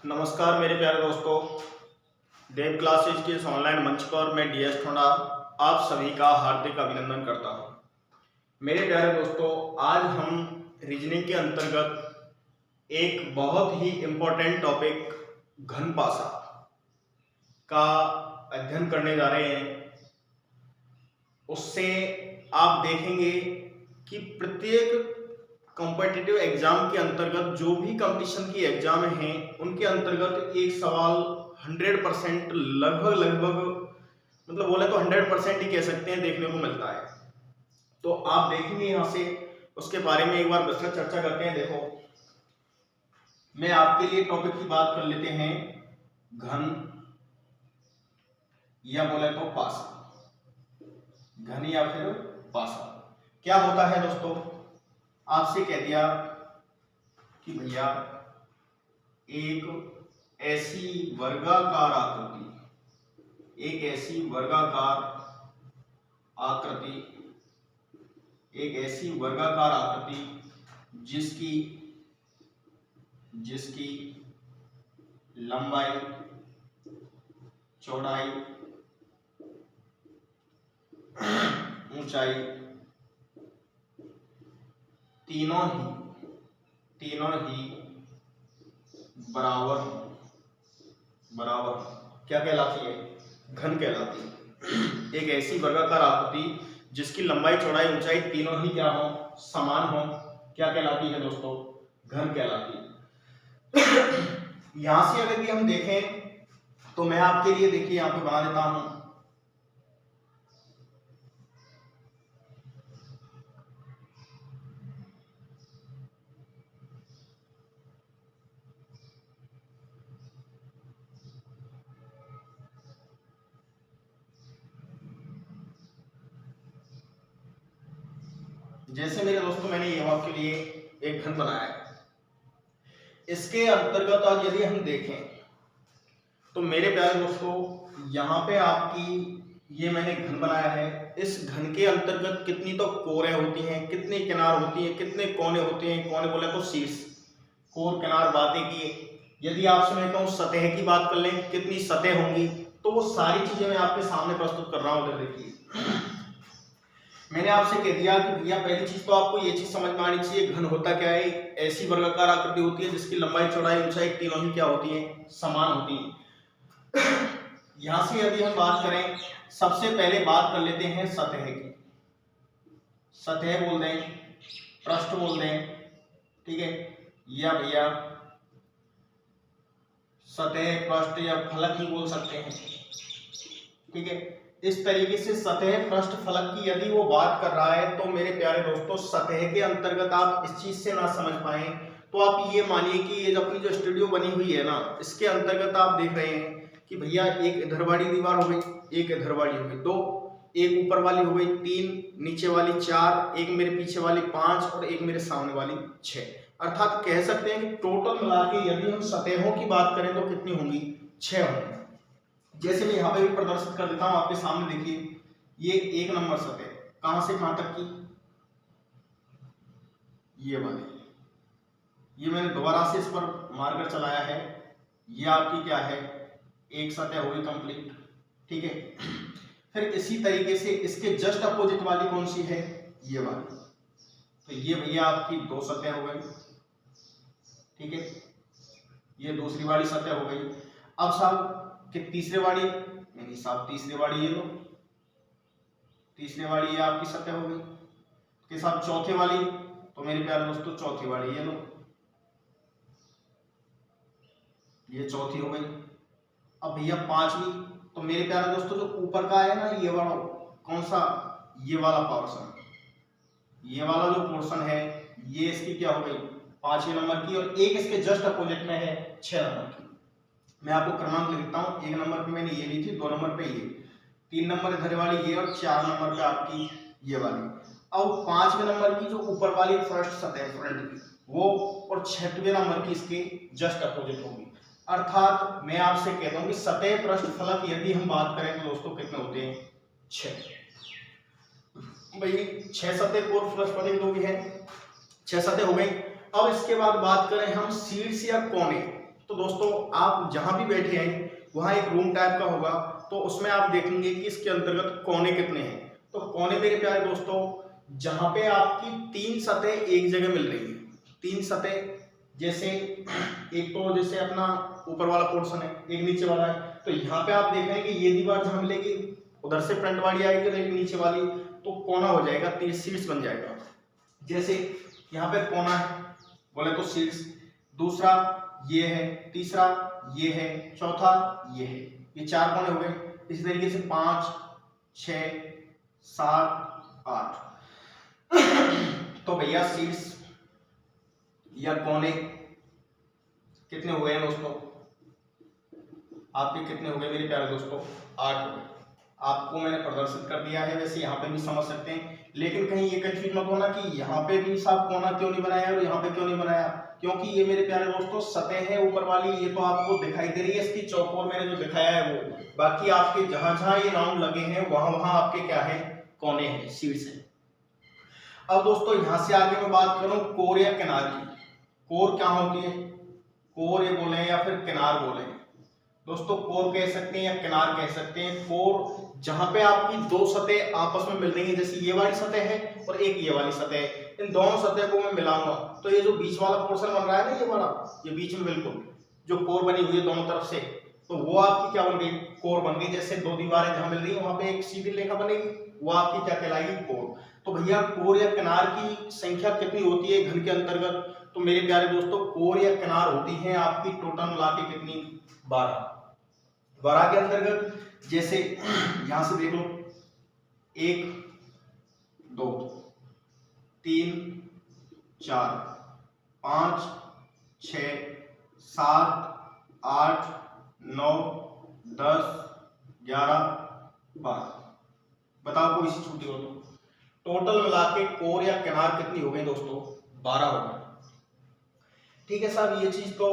नमस्कार मेरे प्यारे दोस्तों, देव क्लासेज के इस ऑनलाइन मंच पर मैं डीएस ठोंडा आप सभी का हार्दिक अभिनंदन करता हूं। मेरे प्यारे दोस्तों, आज हम रीजनिंग के अंतर्गत एक बहुत ही इम्पोर्टेंट टॉपिक घनपाशा का अध्ययन करने जा रहे हैं। उससे आप देखेंगे कि प्रत्येक कॉम्पिटिटिव एग्जाम के अंतर्गत जो भी कंपटीशन की एग्जाम हैं उनके अंतर्गत एक सवाल 100% लगभग मतलब बोले तो 100% ही कह सकते हैं देखने को मिलता है। तो आप देखेंगे यहाँ से उसके बारे में एक बार विस्तृत चर्चा करते हैं। देखो, मैं आपके लिए टॉपिक की बात कर लेते हैं घन या बोले तो पासा। घन या फिर पासा क्या होता है दोस्तों? आपसे कह दिया कि भैया एक ऐसी वर्गाकार आकृति जिसकी लंबाई, चौड़ाई, ऊंचाई तीनों ही बराबर क्या कहलाती है? घन कहलाती है। एक ऐसी वर्गाकार आकृति जिसकी लंबाई, चौड़ाई, ऊंचाई तीनों ही क्या हो? समान हो, क्या कहलाती है दोस्तों? घन कहलाती है। यहां से अगर भी हम देखें तो मैं आपके लिए देखिए यहां पे बना देता हूं। जैसे मेरे दोस्तों मैंने ये आपके लिए एक घन बनाया है। इसके अंतर्गत आज यदि हम देखें तो मेरे प्यारे दोस्तों, यहाँ पे आपकी ये मैंने घन बनाया है। इस घन के अंतर्गत कितनी तो कोरें होती हैं, कितने किनार होती हैं, कितने कोने होते हैं। कोने बोले तो शीर्ष, कोर, किनार, बातें की। यदि आपसे मैं कहूँ सतह की बात कर लें, कितनी सतह होंगी, तो वो सारी चीजें मैं आपके सामने प्रस्तुत कर रहा हूँ। देखिए, मैंने आपसे कह दिया कि भैया पहली चीज तो आपको ये चीज समझ में आनी चाहिए, घन होता क्या है? एक ऐसी वर्गाकार आकृति होती है जिसकी लंबाई, चौड़ाई, ऊंचाई तीनों ही क्या होती है? समान होती है। यहां से यदि हम बात करें, सबसे पहले बात कर लेते हैं सतह की। सतह बोल दें, पृष्ठ बोल दें, ठीक है, या भैया सतह, पृष्ठ या फलक ही बोल सकते हैं, ठीक है। इस तरीके से सतह, पृष्ठ, फलक की यदि वो बात कर रहा है तो मेरे प्यारे दोस्तों, सतह के अंतर्गत आप इस चीज से ना समझ पाए तो आप ये मानिए कि ये अपनी जो स्टूडियो बनी हुई है ना, इसके अंतर्गत आप देख रहे हैं कि भैया एक इधर वाली दीवार हो गई, एक इधर वाली हो गई 2, एक ऊपर वाली हो गई 3, नीचे वाली 4, एक मेरे पीछे वाली 5 और एक मेरे सामने वाली 6। अर्थात कह सकते हैं कि टोटल मिला के यदि हम सतहों की बात करें तो कितनी होंगी? 6 होंगी। जैसे मैं यहाँ पे भी प्रदर्शित कर देता हूँ आपके सामने। देखिए, ये 1 नंबर सतह कहां से कहां तक की? ये वाली, ये मैंने दोबारा से इस पर मार्कर चलाया है। ये आपकी क्या है? एक सतह होगी कंप्लीट, ठीक है। फिर इसी तरीके से इसके जस्ट अपोजिट वाली कौन सी है? ये वाली। तो ये भैया आपकी 2 सतह हो गई, ठीक है। ये दूसरी वाली सतह हो गई। अब साहब कि तीसरे वाली, यानी साहब तीसरे वाली ये लो, तीसरे वाली ये आपकी सतह हो गई के साथ चौथे वाली, तो मेरे प्यारे दोस्तों चौथी वाली ये लो, ये चौथी हो गई। अब भैया 5वीं, तो मेरे प्यारे दोस्तों जो ऊपर का है ना, ये वाला कौन सा? ये वाला पोर्शन, ये वाला जो पोर्शन है ये इसकी क्या हो गई? 5वें नंबर की, और एक इसके जस्ट अपोजिट में है 6 नंबर की। मैं आपको क्रमांक लिखता हूँ। 1 नंबर पे मैंने ये ली थी, 2 नंबर पे ये, 3 नंबर इधर वाली ये, और 4 नंबर पे आपकी ये वाली। अब 5वें नंबर की जो ऊपर वाली फर्स्ट सतह फ्रंट की वो, और 6वें नंबर की इसके जस्ट अपोजिट होगी। अर्थात मैं आपसे कहता हूँ कि सतह, पृष्ठ, फलक यदि हम बात करें तो दोस्तों कितने होते हैं? 6। भाई 6 सतह, कोर, पृष्ठ, फलक जो भी है 6 सतह हो गई। अब इसके बाद बात करें हम शीर्ष या कोने, तो दोस्तों आप जहां भी बैठे हैं वहां एक रूम टाइप का होगा, तो उसमें आप देखेंगे कि इसके अंतर्गत कोने कितने हैं। तो कोने मेरे प्यारे दोस्तों, जहां पे आपकी 3 सतह एक जगह मिल रही है, 3 सतह, जैसे एक तो जैसे अपना ऊपर वाला पोर्शन है, एक नीचे वाला है, तो यहाँ पे आप देख रहे हैं कि ये दीवार जहां मिलेगी उधर से फ्रंट वाली आएगी और एक नीचे वाली, तो कोना हो जाएगा, 3 शीट्स बन जाएगा। जैसे यहाँ पे कोना है बोले तो शीट्स, दूसरा ये है, तीसरा ये है, चौथा ये है, ये 4 कोने हो गए। इसी तरीके से 5, 6, 7, 8 तो भैया शीट्स या कोने कितने हो गए दोस्तों? आपके कितने हो गए मेरे प्यारे दोस्तों? 8 हो गए। आपको मैंने प्रदर्शित कर दिया है, वैसे यहाँ पे भी समझ सकते हैं, लेकिन कहीं ये कंफ्यूज मत होना कि यहाँ पे भी साहब कोना क्यों नहीं बनाया और यहाँ पे क्यों नहीं बनाया, क्योंकि ये मेरे प्यारे दोस्तों सतह है ऊपर वाली, ये तो आपको दिखाई दे रही है, इसकी चौकोर मैंने जो दिखाया है वो, बाकी आपके जहां जहां ये राउंड लगे हैं वहां वहां आपके क्या है, कोने हैं, शीट्स हैं। अब दोस्तों यहां से आगे मैं बात करूं कोर या किनार की। कोर क्या होती है? कोर ये बोले या फिर किनार बोले दोस्तों, कोर कह सकते हैं या किनार कह सकते हैं। कोर जहां पे आपकी 2 सतह आपस में मिल रही है, जैसे ये वाली सतह है और एक ये वाली सतह है, इन दोनों सतह को मैं मिलाऊंगा तो ये जो बीच वाला पोर्शन बन रहा है ना, ये वाला, ये बीच में बिल्कुल जो कोर बनी हुई है दोनों तरफ से, तो वो आपकी क्या बन गई, कोर बन गई। जैसे 2 दीवारें जहां मिल रही है वहां पे एक सीधी रेखा बनेगी, वो आपकी क्या कहलाएगी, कोर। तो भैया कोर या किनार की संख्या कितनी होती है घन के अंतर्गत? तो मेरे प्यारे दोस्तों कोर या किनार होती है आपकी टोटल मिला के कितनी, 12। 12 के अंतर्गत जैसे यहां से देख लो, 1, 2, 3, 4, 5, 6, 7, 8, 9, 10, 11, 12। बताओ कोई सी छुट्टी हो तो टोटल मिला के कोर या किनार कितनी हो गई दोस्तों, 12 हो गई। ठीक है साहब, ये चीज तो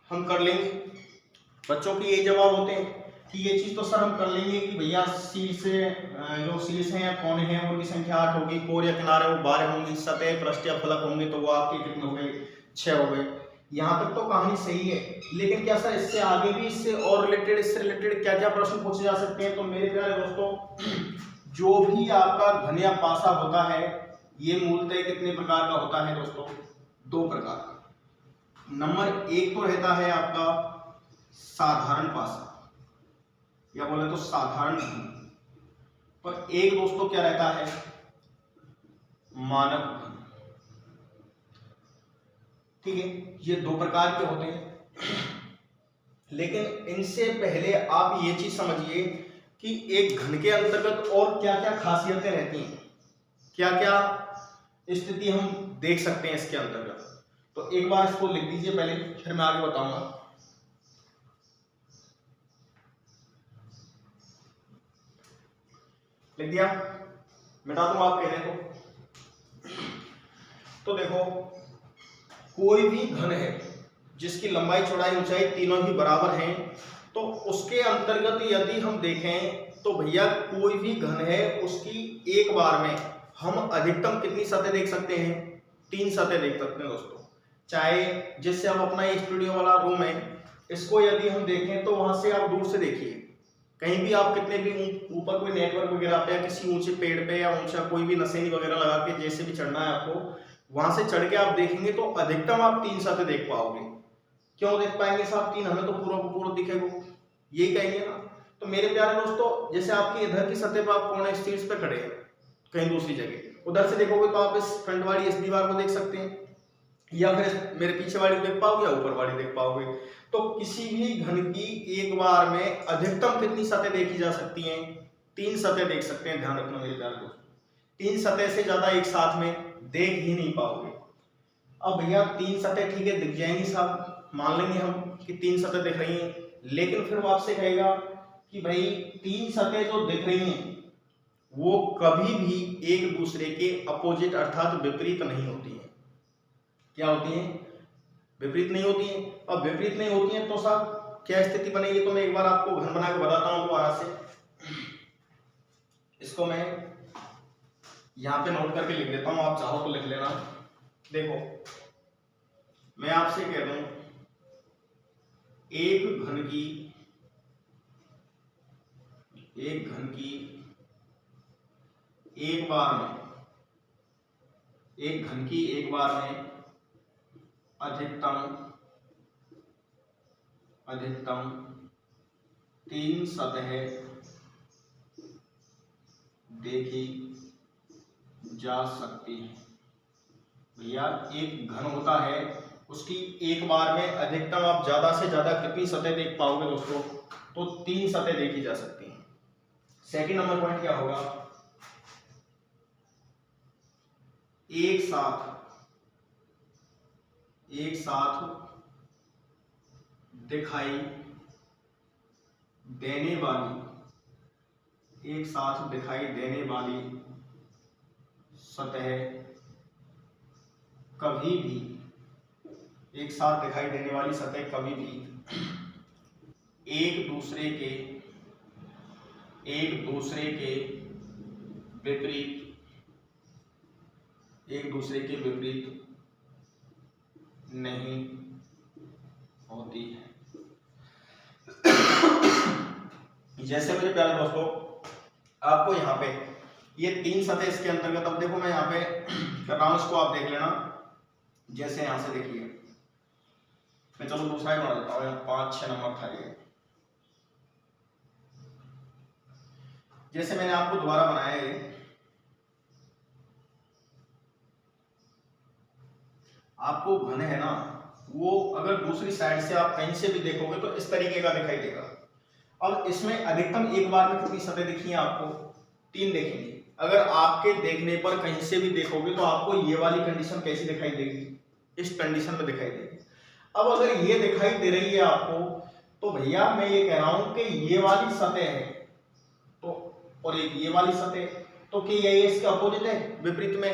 हम कर लेंगे, बच्चों के ये जवाब होते हैं कि ये चीज तो सर हम कर लेंगे कि भैया शीर्ष जो शीर्ष हैं या कोने हैं उनकी संख्या 8 होगी, कोर या किनार है वो 12 होंगी, सतह पृष्ठ या फलक होंगे तो वो आपके कितने हो गए, 6 हो गए। यहाँ तक तो कहानी सही है, लेकिन क्या सर इससे आगे भी इससे और रिलेटेड, इससे रिलेटेड क्या क्या प्रश्न पूछे जा सकते हैं? तो मेरे प्यारे दोस्तों जो भी आपका घन या पासा होता है ये मूलतः कितने प्रकार का होता है दोस्तों? 2 प्रकार का। नंबर 1 तो रहता है आपका साधारण पासा या बोले तो साधारण घन, और एक दोस्तों क्या रहता है, मानक घन। ठीक है, ये 2 प्रकार के होते हैं, लेकिन इनसे पहले आप ये चीज समझिए कि एक घन के अंतर्गत और क्या क्या खासियतें रहती हैं, क्या क्या स्थिति हम देख सकते हैं इसके अंतर्गत। तो एक बार इसको लिख दीजिए पहले, फिर मैं आगे बताऊंगा। लिख दिया, मिटा दूंगा आप कहने को। तो देखो कोई भी घन है जिसकी लंबाई चौड़ाई ऊंचाई तीनों ही बराबर हैं, तो उसके अंतर्गत यदि हम देखें तो भैया कोई भी घन है उसकी एक बार में हम अधिकतम कितनी सतह देख सकते हैं? 3 सतह देख सकते हैं दोस्तों। चाहे जिससे हम अपना ये स्टूडियो वाला रूम है इसको यदि हम देखें तो वहां से आप दूर से देखिए, कहीं भी आप कितने भी ऊपर कोई नेटवर्क वगैरह पे या किसी ऊंचे पेड़ पे या ऊंचा कोई भी नसेनी वगैरह लगा के जैसे भी चढ़ना है आपको, वहां से चढ़ के आप देखेंगे तो अधिकतम आप 3 सतह देख पाओगे। क्यों देख पाएंगे साहब 3? हमें तो पूरा को पूरा दिखेगा, यही कहेंगे ना। तो मेरे प्यारे दोस्तों जैसे आपकी इधर की सतह पर आप कोने स्टील्स पे खड़े हैं कहीं दूसरी जगह, उधर से देखोगे तो आप इस फ्रंट वाली इस दीवार को देख सकते हैं, या फिर मेरे पीछे वाली देख पाओगे या ऊपर वाली देख पाओगे। तो किसी भी घन की एक बार में अधिकतम कितनी सतह देखी जा सकती हैं? 3 सतह देख सकते हैं, ध्यान रखना मेरे प्यारे दोस्तों। 3 सतह से ज्यादा एक साथ में देख ही नहीं पाओगे। अब भैया 3 सतह ठीक है दिख जाएंगी साहब, मान लेंगे हम कि 3 सतह दिख रही हैं, लेकिन फिर वो आपसे कहेगा कि भाई 3 सतह जो दिख रही हैं वो कभी भी एक दूसरे के अपोजिट अर्थात विपरीत नहीं होती है। क्या होती हैं? विपरीत नहीं होती हैं। अब विपरीत नहीं होती हैं तो साहब क्या स्थिति बनेगी? तो मैं एक बार आपको घन बना के बताता हूं दोबारा से। इसको मैं यहां पे नोट करके लिख देता हूं, आप चाहो तो लिख लेना। देखो मैं आपसे कह दूं एक घन की एक बार में अधिकतम 3 सतहें देखी जा सकती है। भैया एक घन होता है, उसकी एक बार में अधिकतम आप ज्यादा से ज्यादा कितनी सतह देख पाओगे दोस्तों? तो 3 सतह देखी जा सकती हैं। सेकंड नंबर पॉइंट क्या होगा? एक साथ दिखाई देने वाली सतह कभी भी एक दूसरे के विपरीत नहीं होती है। जैसे मेरे प्यारे दोस्तों, आपको यहाँ पे ये 3 सतह इसके अंतर्गत, अब देखो मैं यहाँ पे कर रहा हूं, इसको आप देख लेना। जैसे यहां से देखिए, मैं चलो दूसरा ही बना देता हूँ, 5-6 नंबर था ये। जैसे मैंने आपको दोबारा बनाया है, आपको घन है ना, वो अगर दूसरी साइड से आप कहीं से भी देखोगे तो इस तरीके का दिखाई देगा। अब इसमें अधिकतम एक बार में कितनी सतह दिखी है आपको? 3 देखेंगे। अगर आपके देखने पर कहीं से भी देखोगे तो आपको ये वाली कंडीशन कैसी दिखाई देगी? इस कंडीशन में दिखाई देगी। अब अगर ये दिखाई दे रही है आपको, तो भैया मैं ये कह रहा हूं कि ये वाली सतह है तो, और एक ये वाली सतह, तो क्या ये इसके अपोजिट है? विपरीत में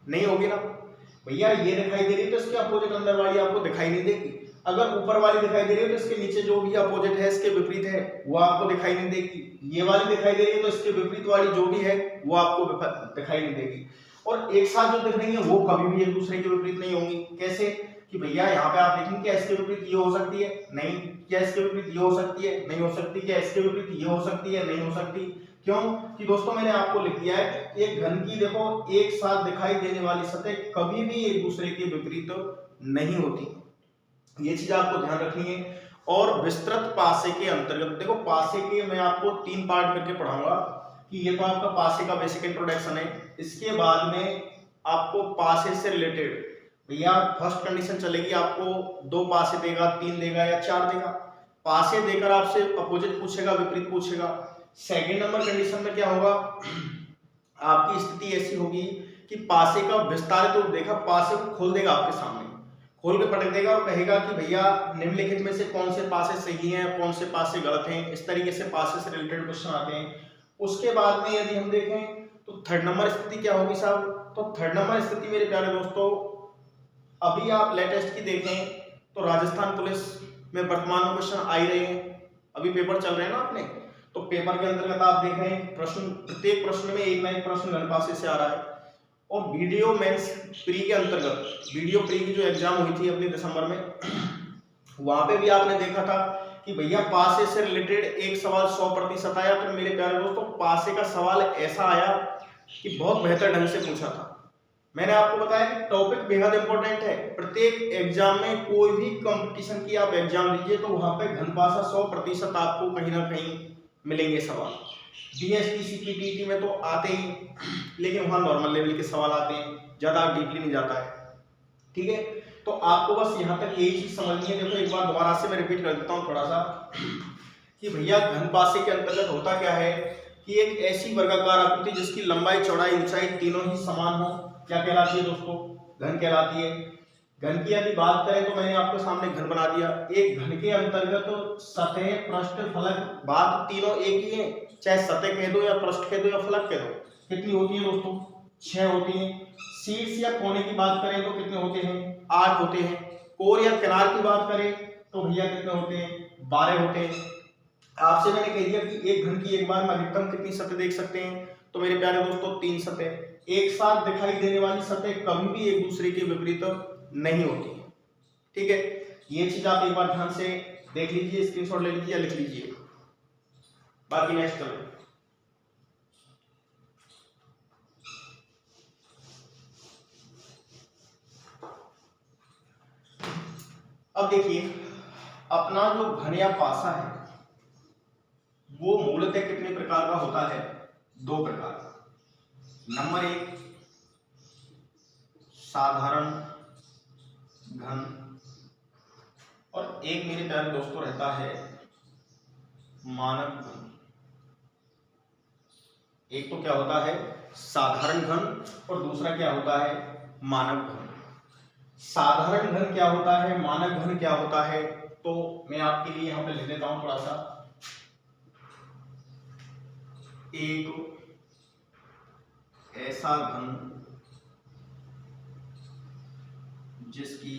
नहीं होगी ना भैया। ये दिखाई दे रही है तो इसके अपोजिट अंदर वाली आपको दिखाई नहीं देगी। अगर ऊपर वाली दिखाई दे रही है तो इसके नीचे जो भी अपोजिट है, इसके विपरीत है, वो आपको दिखाई नहीं देगी। ये वाली दिखाई दे रही है तो इसके विपरीत वाली जो भी है वो आपको दिखाई नहीं देगी। और एक साथ जो दिख रही है वो कभी भी एक दूसरे के विपरीत नहीं होंगी। कैसे? कि भैया यहाँ पे आप देखेंगे, क्या इसके विपरीत ये हो सकती है? नहीं। क्या इसके विपरीत ये हो सकती है? नहीं हो सकती। क्या इसके विपरीत ये हो सकती है? नहीं हो सकती। क्यों? कि दोस्तों मैंने आपको लिख दिया है कि एक घन की देखो एक साथ दिखाई देने वाली सतह कभी भी एक दूसरे के विपरीत नहीं होती। ये चीज आपको ध्यान रखनी है। और विस्तृत पासे के अंतर्गत देखो, पासे के मैं आपको 3 पार्ट करके पढ़ाऊंगा कि ये तो आपका पासे का बेसिक इंट्रोडक्शन है। इसके बाद में आपको पासे से रिलेटेड भैया फर्स्ट कंडीशन चलेगी, आपको 2 पासे देगा, 3 देगा या 4 देगा। पासे देकर आपसे अपोजिट पूछेगा, विपरीत पूछेगा। सेकंड नंबर कंडीशन में क्या होगा? आपकी स्थिति ऐसी होगी कि पासे का विस्तारित रूप देखा, पासे को खोल देगा, आपके सामने खोल के पटक देगा और कहेगा कि भैया निम्नलिखित में से कौन से पासे सही हैं, कौन से पासे गलत हैं। इस तरीके से पासे से रिलेटेड क्वेश्चन आते हैं। उसके बाद में यदि हम देखें तो थर्ड नंबर स्थिति क्या होगी साहब? तो थर्ड नंबर स्थिति मेरे प्यारे दोस्तों, अभी आप लेटेस्ट की देखें तो राजस्थान पुलिस में वर्तमान में क्वेश्चन आ ही रहे हैं, अभी पेपर चल रहे हैं ना अपने, तो पेपर के अंतर्गत आप देख रहे हैं प्रश्न, प्रत्येक प्रश्न में एक ना एक प्रश्न घन पासे से आ रहा है। और वीडियो मेंस प्री के अंतर्गत, वीडियो प्री की जो एग्जाम हुई थी अपने दिसंबर में, वहां पे भी आपने देखा था कि भैया पासे से रिलेटेड एक सवाल 100% आया। तो मेरे प्यारे दोस्तों, पासे का सवाल ऐसा आया कि बहुत बेहतर ढंग से पूछा था। मैंने आपको बताया कि टॉपिक बेहद इंपॉर्टेंट है। प्रत्येक एग्जाम में कोई भी कंपटीशन की आप एग्जाम लीजिए तो वहां पे घन पासा 100% आपको कहीं ना कहीं मिलेंगे सवाल। डीएसटी सीपीटीटी में तो आते ही, लेकिन वहां नॉर्मल लेवल के सवाल आते हैं, ज्यादा डीपली नहीं जाता है। ठीक है, तो आपको बस यहां तक यही चीज समझनी है। देखो एक बार दोबारा से मैं रिपीट कर देता हूं थोड़ा सा कि भैया घन पासे के अंतर्गत होता क्या है कि एक ऐसी वर्गाकार आकृति जिसकी लंबाई, चौड़ाई, ऊंचाई तीनों ही समान हो, क्या कहलाती है दोस्तों? घन कहलाती है। घन की यदि बात करें तो मैंने आपके सामने घन बना दिया। एक घन के अंतर्गत तो सतह, पृष्ठ, फलक, बात तीनों एक ही है, चाहे सतह कह दो या पृष्ठ कह दो या फलक कह दो। कितनी होती है दोस्तों? 6 होती है। शीर्ष या कोने की बात करें तो कितने होते हैं? 8 होते हैं। कोर या किनार की बात करें तो भैया कितने होते हैं? 12 होते हैं। आपसे मैंने कह दिया कि एक घन की एक बार में अधिकतम कितनी सतह देख सकते हैं? तो मेरे प्यारे दोस्तों 3 सतह। एक साथ दिखाई देने वाली सतह कभी भी एक दूसरे के विपरीत नहीं होती है। ठीक है, ये चीज आप एक बार ध्यान से देख लीजिए, स्क्रीनशॉट ले लीजिए या लिख लीजिए। बाकी नेक्स्ट करो। अब देखिए अपना जो घन या पासा है वो मूलतः कितने प्रकार का होता है? 2 प्रकार का। नंबर 1 साधारण घन, और एक मेरे प्यारे दोस्तों रहता है मानक घन। एक तो क्या होता है साधारण घन और दूसरा क्या होता है मानक घन। साधारण घन क्या होता है, मानक घन क्या होता है, तो मैं आपके लिए यहां पे लिख देता हूं थोड़ा सा। एक ऐसा घन जिसकी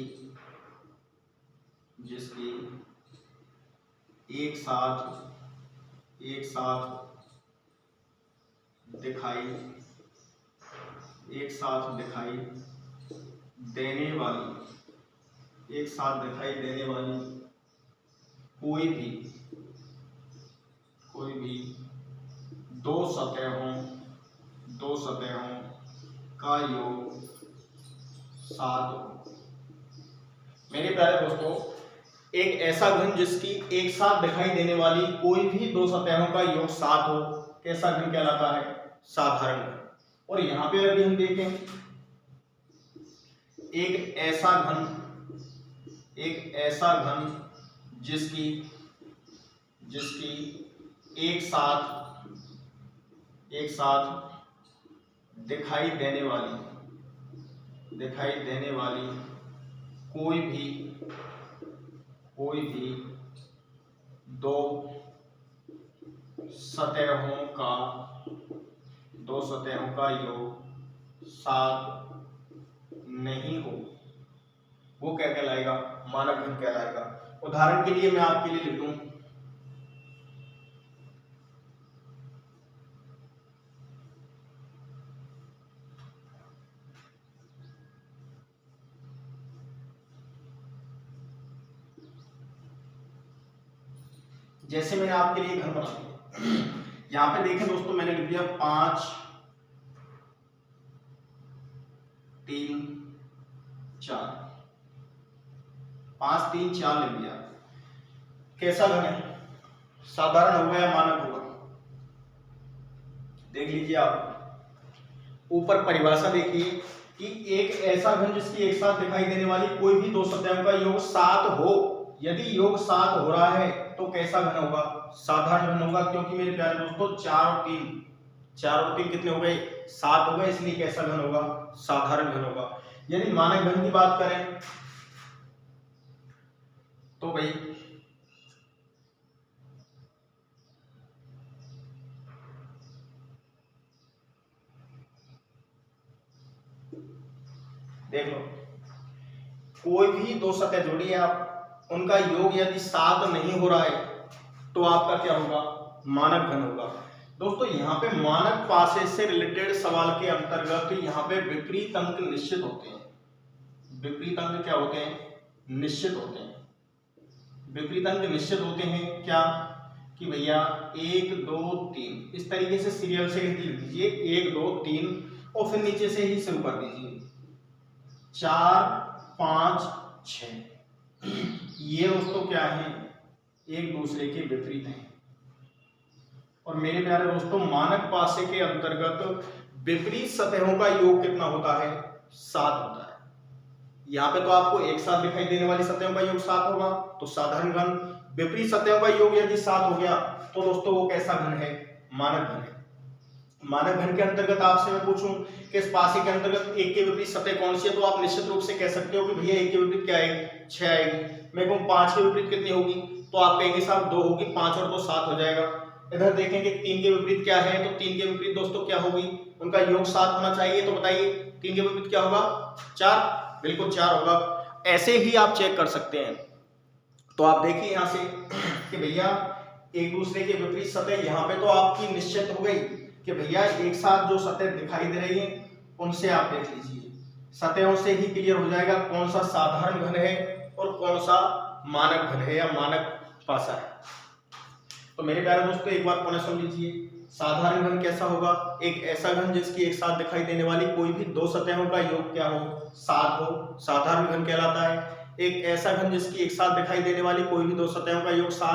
एक साथ दिखाई देने वाली कोई भी दो सतहों का योग 7 हो। मेरे प्यारे दोस्तों एक ऐसा घन जिसकी एक साथ दिखाई देने वाली कोई भी 2 सतहों का योग 7 हो, कैसा घन कहलाता है? साधारण घन। और यहां पे अभी हम देखें एक ऐसा घन जिसकी एक साथ दिखाई देने वाली कोई भी 2 सतहों का योग 7 नहीं हो, वो क्या कहलाएगा? मानक घन कहलाएगा। उदाहरण के लिए मैं आपके लिए लिख दूं, जैसे मैंने आपके लिए घन बना दिया। यहां पे देखें दोस्तों मैंने लिख दिया 5 3 4 5 3 4 लिख दिया। कैसा घन है? साधारण होगा या मानक होगा? देख लीजिए आप ऊपर परिभाषा देखिए कि एक ऐसा घन जिसकी एक साथ दिखाई देने वाली कोई भी 2 सतहों का योग 7 हो। यदि योग 7 हो रहा है तो कैसा घन होगा? साधारण घन होगा, क्योंकि मेरे प्यारे दोस्तों 4 और 3 कितने हो गए? 7 हो गए, इसलिए कैसा घन होगा? साधारण घन होगा। यदि मानक घन की बात करें तो भाई देख लो, कोई भी 2 सतह जोड़िए आप, उनका योग यदि 7 नहीं हो रहा है तो आपका क्या होगा? मानक घन होगा। दोस्तों यहाँ पे मानक पासे से रिलेटेड सवाल के अंतर्गत यहाँ पे विपरीत अंक निश्चित होते हैं। विपरीत अंक क्या होते हैं? निश्चित होते हैं। विपरीत अंक निश्चित होते हैं क्या? कि भैया 1 2 3 इस तरीके से सीरियल से लिख दीजिए, 1 2 3 और फिर नीचे से ही शुरू कर दीजिए 4 5 6। ये दोस्तों क्या है? एक दूसरे के विपरीत हैं। और मेरे प्यारे दोस्तों मानक पासे के अंतर्गत विपरीत सतहों का योग कितना होता है? 7 होता है। यहाँ पे तो आपको एक साथ दिखाई देने वाली सतहों का योग 7 होगा, तो साधारण घन। विपरीत सतहों का योग यदि 7 हो गया तो दोस्तों वो कैसा घन है? मानक घन है। मानक घन के अंतर्गत आपसे मैं पूछूं कि इस पासे के अंतर्गत एक के विपरीत सतह कौन सी है, तो आप निश्चित रूप से कह सकते हो कि भैया एक के विपरीत क्या आएगी? 6 आएगी। मैं कहूं 5 के विपरीत कितनी होगी, तो आप कहेंगे साहब 2 होगी, 5 और 2 7 हो जाएगा। इधर देखेंगे 3 के विपरीत क्या है, तो 3 के विपरीत दोस्तों क्या होगी? उनका योग 7 होना चाहिए, तो बताइए 3 के विपरीत क्या होगा? 4। बिल्कुल 4 होगा। ऐसे ही आप चेक कर सकते हैं। तो आप देखिए यहां से कि भैया एक दूसरे के विपरीत सतह यहाँ पे तो आपकी निश्चित हो गई कि भैया एक साथ जो सतह दिखाई दे रही हैं उनसे आप देख लीजिए, सतहों से ही क्लियर हो जाएगा कौन सा साधारण घन है और कौन सा मानक घन है या मानक पासा है। तो मेरे प्यारे दोस्तों एक बार पुनः सुन लीजिए। साधारण घन कैसा होगा? एक ऐसा घन जिसकी एक साथ दिखाई देने वाली कोई भी दो सतहों का योग क्या हो? 7 हो, साधारण घन कहलाता है। एक ऐसा घन जिसकी एक साथ दिखाई देने वाली कोई भी दो सतहों का योग 7